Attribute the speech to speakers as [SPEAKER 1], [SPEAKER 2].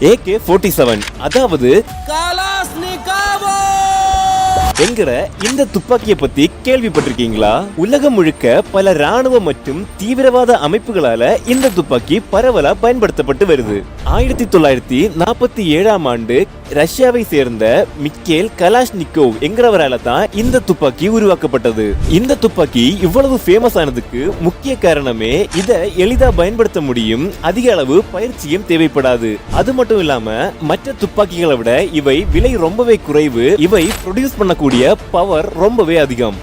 [SPEAKER 1] AK-47 அதாவது Kalashnikov என்கிற இந்த துப்பாக்கியை பத்தி கேள்விப்பட்டிருக்கீங்களா? உலகம் முழுக்க பல ராணுவ மற்றும் தீவிரவாத அமைப்புகளால இந்த துப்பாக்கி பரவலா பயன்படுத்தப்பட்டு வருது. 1947ஆம் ஆண்டு ரஷ்யாவை சேர்ந்த மிக்கேல் கலாஷ்னிகோவ் என்கிறவரால தான் இந்த துப்பாக்கி உருவாக்கப்பட்டது. இந்த துப்பாக்கி இவ்வளவு ஃபேமஸ் ஆனதுக்கு முக்கிய காரணமே இத எளிதா பயன்படுத்த முடியும், அதிக அளவு பயிற்சியும் தேவைப்படாது. அது மட்டும் இல்லாம மற்ற துப்பாக்கிகளை விட இவை விலை ரொம்பவே குறைவு, இவை ப்ரொடியூஸ் பண்ணக்கூடிய பவர் ரொம்பவே அதிகம்.